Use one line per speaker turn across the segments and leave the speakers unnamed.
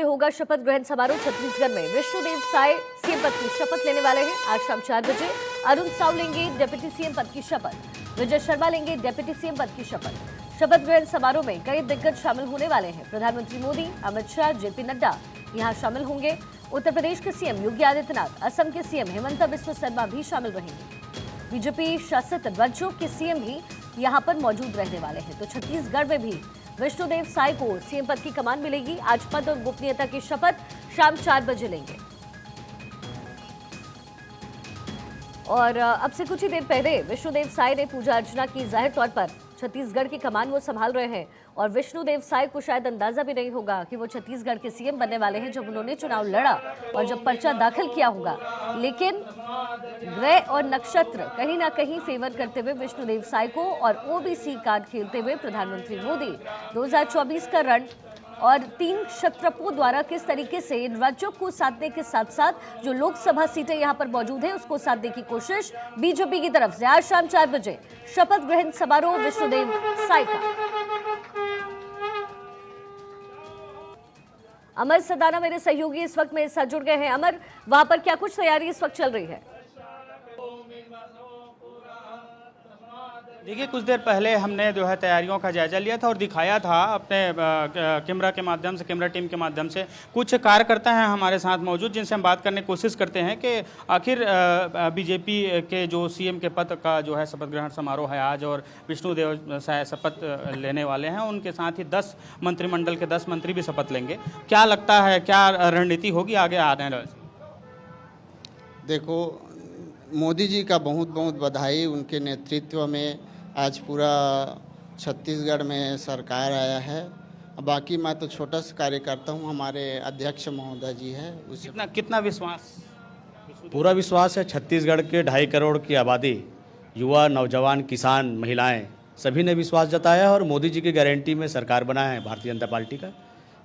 होगा शपथ ग्रहण समारोह छत्तीसगढ़ में। विष्णुदेव साय सीएम पद की शपथ लेने वाले हैं। आज शाम 4 बजे अरुण साव लेंगे डिप्टी सीएम पद की शपथ। विजय शर्मा लेंगे डिप्टी सीएम पद की शपथ। शपथ ग्रहण समारोह में कई दिग्गज शामिल होने वाले हैं। प्रधानमंत्री मोदी, अमित शाह, जेपी नड्डा यहां शामिल होंगे। उत्तर प्रदेश के सीएम योगी आदित्यनाथ, असम के सीएम हेमंत बिस्व शर्मा भी शामिल रहेंगे। बीजेपी शासित राज्यों के सीएम भी यहां पर मौजूद रहने वाले हैं। तो छत्तीसगढ़ में भी विष्णुदेव साय को सीएम पद की कमान मिलेगी। आज पद और गोपनीयता की शपथ शाम 4 बजे लेंगे। और अब से कुछ ही देर पहले विष्णुदेव साय ने पूजा अर्चना की। जाहिर तौर पर छत्तीसगढ़ की कमान वो संभाल रहे हैं और विष्णुदेव साय को शायद अंदाजा भी नहीं होगा कि वो छत्तीसगढ़ के सीएम बनने वाले हैं जब उन्होंने चुनाव लड़ा और जब पर्चा दाखिल किया होगा। लेकिन ग्रह और नक्षत्र कहीं ना कहीं फेवर करते हुए विष्णुदेव साय को और ओबीसी कार्ड खेलते हुए प्रधानमंत्री मोदी 2024 का रण और 3 क्षत्रपों द्वारा किस तरीके से इन राज्यों को साधने के साथ साथ जो लोकसभा सीटें यहां पर मौजूद है उसको साधने की कोशिश बीजेपी की तरफ से। आज शाम 4 बजे शपथ ग्रहण समारोह विष्णुदेव साय का। अमर सदाना मेरे सहयोगी इस वक्त मेरे साथ जुड़ गए हैं। अमर, वहां पर क्या कुछ तैयारी इस वक्त चल रही है?
देखिए, कुछ देर पहले हमने जो है तैयारियों का जायजा लिया था और दिखाया था अपने कैमरा के माध्यम से, कैमरा टीम के माध्यम से। कुछ कार्यकर्ता हैं हमारे साथ मौजूद जिनसे हम बात करने की कोशिश करते हैं कि आखिर बीजेपी के जो सीएम के पद का जो है शपथ ग्रहण समारोह है आज और विष्णुदेव साय शपथ लेने वाले हैं। उनके साथ ही 10 मंत्रिमंडल के 10 मंत्री भी शपथ लेंगे। क्या लगता है, क्या रणनीति होगी आगे आने वाले?
देखो, मोदी जी का बहुत बहुत बधाई। उनके नेतृत्व में आज पूरा छत्तीसगढ़ में सरकार आया है। बाकी मैं तो छोटा सा कार्यकर्ता हूँ, हमारे अध्यक्ष महोदय जी है। उसी
कितना विश्वास?
पूरा विश्वास है। छत्तीसगढ़ के 2.5 करोड़ की आबादी, युवा, नौजवान, किसान, महिलाएं सभी ने विश्वास जताया और मोदी जी की गारंटी में सरकार बना है भारतीय जनता पार्टी का।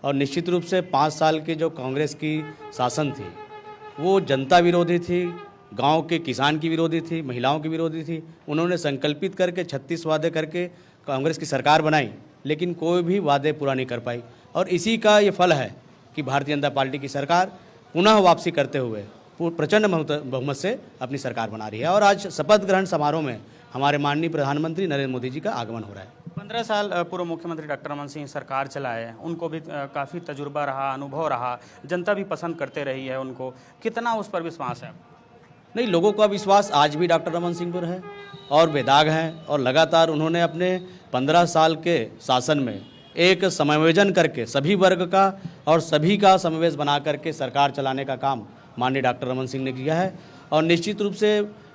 और निश्चित रूप से 5 साल की जो कांग्रेस की शासन थी वो जनता विरोधी थी, गांव के किसान की विरोधी थी, महिलाओं की विरोधी थी। उन्होंने संकल्पित करके 36 वादे करके कांग्रेस की सरकार बनाई, लेकिन कोई भी वादे पूरा नहीं कर पाई। और इसी का ये फल है कि भारतीय जनता पार्टी की सरकार पुनः वापसी करते हुए प्रचंड बहुमत से अपनी सरकार बना रही है। और आज शपथ ग्रहण समारोह में हमारे माननीय प्रधानमंत्री नरेंद्र मोदी जी का आगमन हो रहा है।
15 साल पूर्व मुख्यमंत्री डॉक्टर रमन सिंह सरकार चलाए, उनको भी काफ़ी तजुर्बा रहा, अनुभव रहा, जनता भी पसंद करते रही है उनको। कितना उस पर विश्वास है?
नहीं, लोगों का विश्वास आज भी डॉक्टर रमन सिंह पर है और बेदाग हैं। और लगातार उन्होंने अपने 15 साल के शासन में एक समायोजन करके सभी वर्ग का और सभी का समावेश बना करके सरकार चलाने का काम माननीय डॉक्टर रमन सिंह ने किया है। और निश्चित रूप से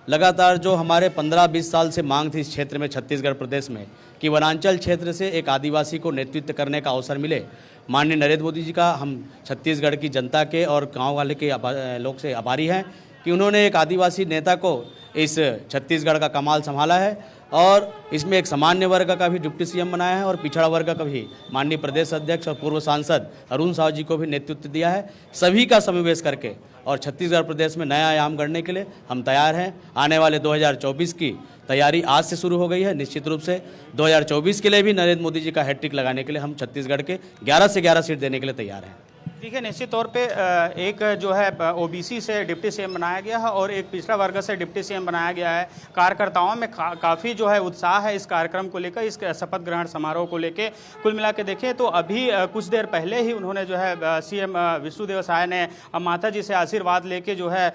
लगातार जो हमारे 15-20 साल से मांग थी इस क्षेत्र में, छत्तीसगढ़ प्रदेश में, कि वनांचल क्षेत्र से एक आदिवासी को नेतृत्व करने का अवसर मिले, माननीय नरेंद्र मोदी जी का हम छत्तीसगढ़ की जनता के और गाँव वाले के लोग से आभारी हैं कि उन्होंने एक आदिवासी नेता को इस छत्तीसगढ़ का कमाल संभाला है। और इसमें एक सामान्य वर्ग का भी डिप्टी सीएम बनाया है और पिछड़ा वर्ग का भी माननीय प्रदेश अध्यक्ष और पूर्व सांसद अरुण साव जी को भी नेतृत्व दिया है। सभी का समावेश करके और छत्तीसगढ़ प्रदेश में नया आयाम गढ़ने के लिए हम तैयार हैं। आने वाले 2024 की तैयारी आज से शुरू हो गई है। निश्चित रूप से 2024 के लिए भी नरेंद्र मोदी जी का हैट्रिक लगाने के लिए हम छत्तीसगढ़ के 11 से 11 सीट देने के लिए तैयार हैं।
ठीक है, निश्चित तौर पे एक जो है ओबीसी से डिप्टी सीएम बनाया गया है और एक पिछड़ा वर्ग से डिप्टी सीएम बनाया गया है। कार्यकर्ताओं में काफ़ी जो है उत्साह है इस कार्यक्रम को लेकर, इस शपथ ग्रहण समारोह को लेकर। कुल मिला के देखें तो अभी कुछ देर पहले ही उन्होंने जो है सीएम विष्णुदेव साय ने माता जी से आशीर्वाद लेके जो है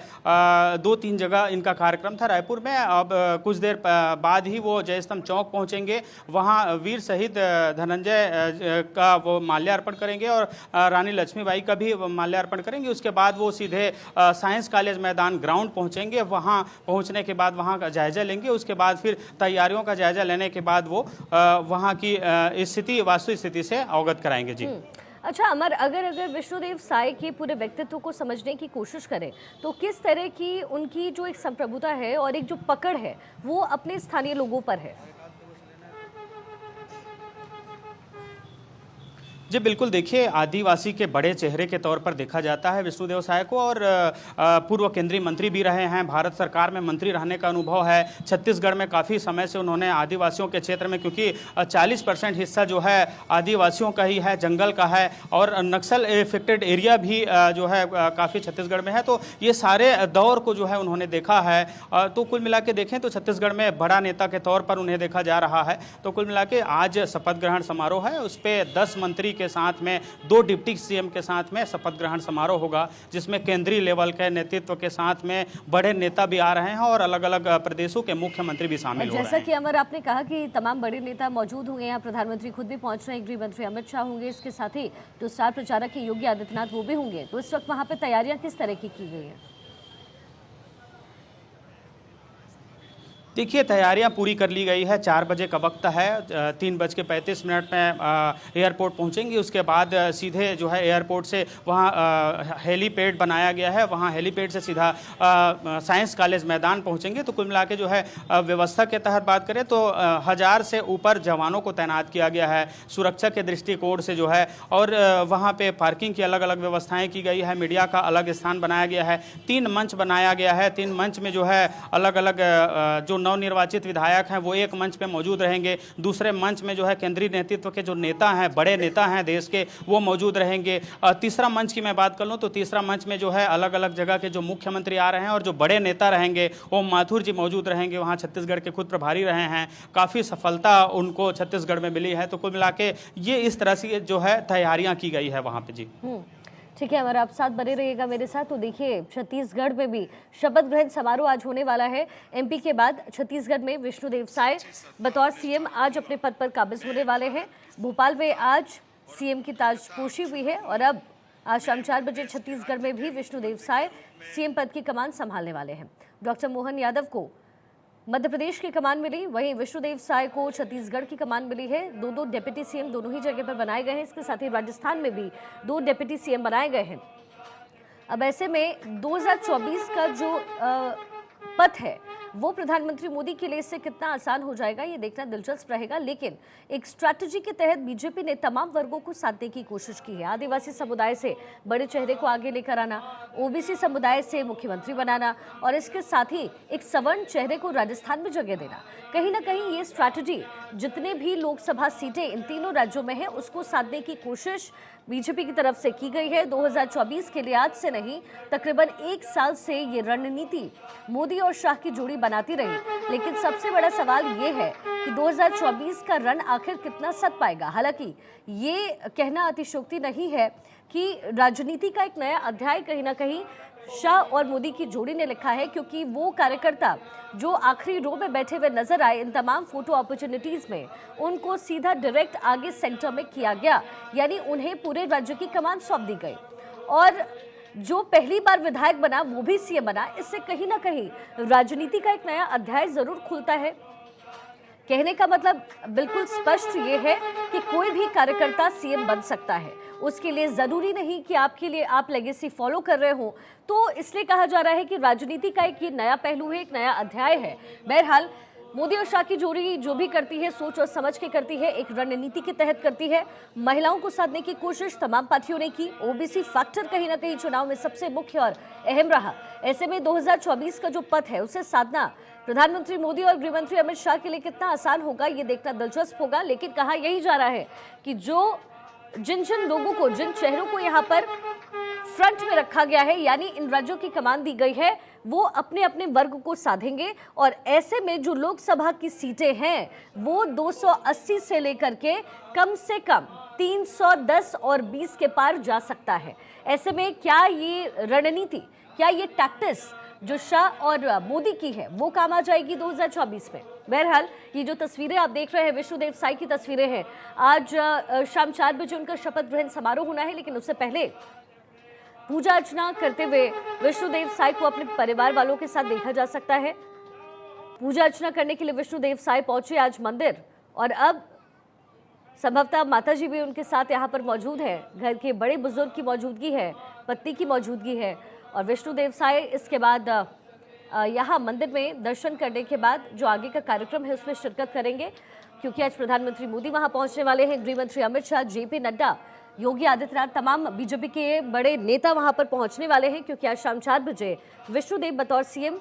2-3 जगह इनका कार्यक्रम था रायपुर में। अब कुछ देर बाद ही वो जयस्तंभ चौक पहुँचेंगे, वहाँ वीर शहीद धनंजय का वो माल्यार्पण करेंगे और रानी लक्ष्मीबाई का भी माल्यार्पण करेंगे। उसके बाद वो सीधे साइंस कॉलेज मैदान ग्राउंड पहुंचेंगे। वहां पहुंचने के बाद वहां का जायजा लेंगे। उसके बाद फिर तैयारियों का जायजा लेने के बाद वो वहां की स्थिति, वास्तविक स्थिति से अवगत कराएंगे। जी
अच्छा अमर, अगर विष्णुदेव साय के पूरे व्यक्तित्व को समझने की कोशिश करें तो किस तरह की उनकी जो एक संप्रभुता है और एक जो पकड़ है वो अपने स्थानीय लोगों पर है?
जी बिल्कुल, देखिए आदिवासी के बड़े चेहरे के तौर पर देखा जाता है विष्णुदेव साय को, और पूर्व केंद्रीय मंत्री भी रहे हैं, भारत सरकार में मंत्री रहने का अनुभव है। छत्तीसगढ़ में काफ़ी समय से उन्होंने आदिवासियों के क्षेत्र में, क्योंकि 40% हिस्सा जो है आदिवासियों का ही है, जंगल का है, और नक्सल इफेक्टेड एरिया भी जो है काफ़ी छत्तीसगढ़ में है, तो ये सारे दौर को जो है उन्होंने देखा है। तो कुल मिला के देखें तो छत्तीसगढ़ में बड़ा नेता के तौर पर उन्हें देखा जा रहा है। तो कुल मिला के आज शपथ ग्रहण समारोह है, उस पर 10 मंत्री के साथ में 2 डिप्टी सीएम के साथ में शपथ ग्रहण समारोह होगा, जिसमें केंद्रीय लेवल के नेतृत्व के साथ में बड़े नेता भी आ रहे हैं और अलग अलग प्रदेशों के मुख्यमंत्री भी शामिल हो रहे हैं।
जैसा कि अमर आपने कहा कि तमाम बड़े नेता मौजूद होंगे, यहाँ प्रधानमंत्री खुद भी पहुंच रहे हैं, गृह मंत्री अमित शाह होंगे, इसके साथ ही जो स्टार प्रचारक है योगी आदित्यनाथ वो भी होंगे। तो इस वक्त वहाँ पे तैयारियां किस तरह की गई हैं?
देखिए तैयारियां पूरी कर ली गई है। 4 बजे का वक्त है, 3:35 में एयरपोर्ट पहुंचेंगी। उसके बाद सीधे जो है एयरपोर्ट से वहां हेलीपैड बनाया गया है, वहां हेलीपैड से सीधा साइंस कॉलेज मैदान पहुंचेंगे। तो कुल मिला के जो है व्यवस्था के तहत बात करें तो 1000 से ऊपर जवानों को तैनात किया गया है सुरक्षा के दृष्टिकोण से जो है, और वहाँ पे पार्किंग की अलग अलग व्यवस्थाएँ की गई है, मीडिया का अलग स्थान बनाया गया है, 3 मंच बनाया गया है। 3 मंच में जो है अलग अलग जो नवनिर्वाचित विधायक हैं वो एक मंच पे मौजूद रहेंगे, दूसरे मंच में जो है केंद्रीय नेतृत्व के जो नेता हैं, बड़े नेता हैं देश के, वो मौजूद रहेंगे। तीसरा मंच की मैं बात कर लूँ तो तीसरा मंच में जो है अलग अलग जगह के जो मुख्यमंत्री आ रहे हैं और जो बड़े नेता रहेंगे, वो माथुर जी मौजूद रहेंगे, वहाँ छत्तीसगढ़ के खुद प्रभारी रहे हैं, काफ़ी सफलता उनको छत्तीसगढ़ में मिली है। तो कुल मिला के ये इस तरह से जो है तैयारियाँ की गई है वहाँ पर। जी
ठीक है, अगर आप साथ बने रहिएगा मेरे साथ। तो देखिए छत्तीसगढ़ में भी शपथ ग्रहण समारोह आज होने वाला है। एमपी के बाद छत्तीसगढ़ में विष्णुदेव साय बतौर सीएम आज अपने पद पर काबिज होने वाले हैं। भोपाल में आज सीएम की ताजपोशी हुई है और अब आज शाम 4 बजे छत्तीसगढ़ में भी विष्णुदेव साय सीएम पद की कमान संभालने वाले हैं। डॉक्टर मोहन यादव को मध्य प्रदेश की कमान मिली, वहीं विष्णुदेव साय को छत्तीसगढ़ की कमान मिली है। 2 डिप्टी सीएम दोनों ही जगह पर बनाए गए हैं। इसके साथ ही राजस्थान में भी 2 डिप्टी सीएम बनाए गए हैं। अब ऐसे में 2024 का जो पथ है वो प्रधानमंत्री मोदी के लिए इससे कितना आसान हो जाएगा ये देखना दिलचस्प रहेगा। लेकिन एक स्ट्रैटेजी के तहत बीजेपी ने तमाम वर्गों को साधने की कोशिश की है। आदिवासी समुदाय से बड़े चेहरे को आगे लेकर आना, ओबीसी समुदाय से मुख्यमंत्री बनाना और इसके साथ ही एक सवर्ण चेहरे को राजस्थान में जगह देना। कहीं ना कहीं ये स्ट्रैटेजी जितने भी लोकसभा सीटें इन तीनों राज्यों में है उसको साधने की कोशिश बीजेपी की तरफ से की गई है। 2024 के लिए आज से नहीं तकरीबन 1 साल से ये रणनीति मोदी और शाह की जोड़ी बनाती रही। लेकिन सबसे बड़ा सवाल ये है कि 2024 का रण आखिर कितना सध पाएगा। हालांकि ये कहना अतिशयोक्ति नहीं है कि राजनीति का एक नया अध्याय कहीं ना कहीं शाह और मोदी की जोड़ी ने लिखा है, क्योंकि वो कार्यकर्ता जो आखिरी रो में बैठे हुए नजर आए इन तमाम फोटो अपॉर्चुनिटीज में, उनको सीधा डायरेक्ट आगे सेंटर में किया गया, यानी उन्हें पूरे राज्य की कमान सौंप दी गई। और जो पहली बार विधायक बना वो भी सीएम बना। इससे कहीं ना कहीं राजनीति का एक नया अध्याय जरूर खुलता है। कहने का मतलब बिल्कुल स्पष्ट ये है कि कोई भी कार्यकर्ता सीएम बन सकता है। उसके लिए जरूरी नहीं कि आपके लिए आप लेगेसी फॉलो कर रहे हो। तो इसलिए कहा जा रहा है कि राजनीति का एक ये नया पहलू है, एक नया अध्याय है। बहरहाल मोदी और शाह की जोड़ी जो भी करती है सोच और समझ के करती है, एक रणनीति के तहत करती है। महिलाओं को साधने की कोशिश तमाम पार्टियों ने की। ओबीसी फैक्टर कहीं ना कहीं चुनाव में सबसे मुख्य और अहम रहा। ऐसे में 2024 का जो पथ है उसे साधना प्रधानमंत्री मोदी और गृहमंत्री अमित शाह के लिए कितना आसान होगा ये देखना दिलचस्प होगा। लेकिन कहा यही जा रहा है कि जिन लोगों को, जिन चेहरों को यहाँ पर फ्रंट में रखा गया है, यानी इन राज्यों की कमान दी गई है, वो अपने अपने वर्ग को साधेंगे। और ऐसे में जो लोकसभा की सीटें हैं वो 280 से लेकर के कम से कम 310 और 20 के पार जा सकता है। ऐसे में क्या ये रणनीति, क्या ये टैक्टिस जो शाह और मोदी की है वो काम आ जाएगी 2024 में? बहरहाल ये जो तस्वीरें आप देख रहे हैं विष्णुदेव साय की तस्वीरें हैं। आज शाम 4 बजे उनका शपथ ग्रहण समारोह होना है, लेकिन उससे पहले पूजा अर्चना करते हुए विष्णुदेव साय को अपने परिवार वालों के साथ देखा जा सकता है। पूजा अर्चना करने के लिए विष्णुदेव साय पहुंचे आज मंदिर, और अब संभवतः माताजी भी उनके साथ यहाँ पर मौजूद है। घर के बड़े बुजुर्ग की मौजूदगी है, पत्नी की मौजूदगी है, और विष्णुदेव साय इसके बाद यहाँ मंदिर में दर्शन करने के बाद जो आगे का कार्यक्रम है उसमें शिरकत करेंगे, क्योंकि आज प्रधानमंत्री मोदी वहाँ पहुँचने वाले हैं। गृह मंत्री अमित शाह, जेपी नड्डा योगी आदित्यनाथ, तमाम बीजेपी के बड़े नेता वहां पर पहुंचने वाले हैं, क्योंकि आज शाम 4 बजे विष्णुदेव बतौर सीएम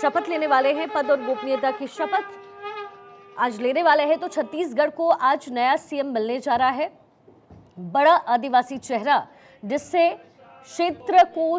शपथ लेने वाले हैं। पद और गोपनीयता की शपथ आज लेने वाले हैं। तो छत्तीसगढ़ को आज नया सीएम मिलने जा रहा है, बड़ा आदिवासी चेहरा, जिससे क्षेत्र को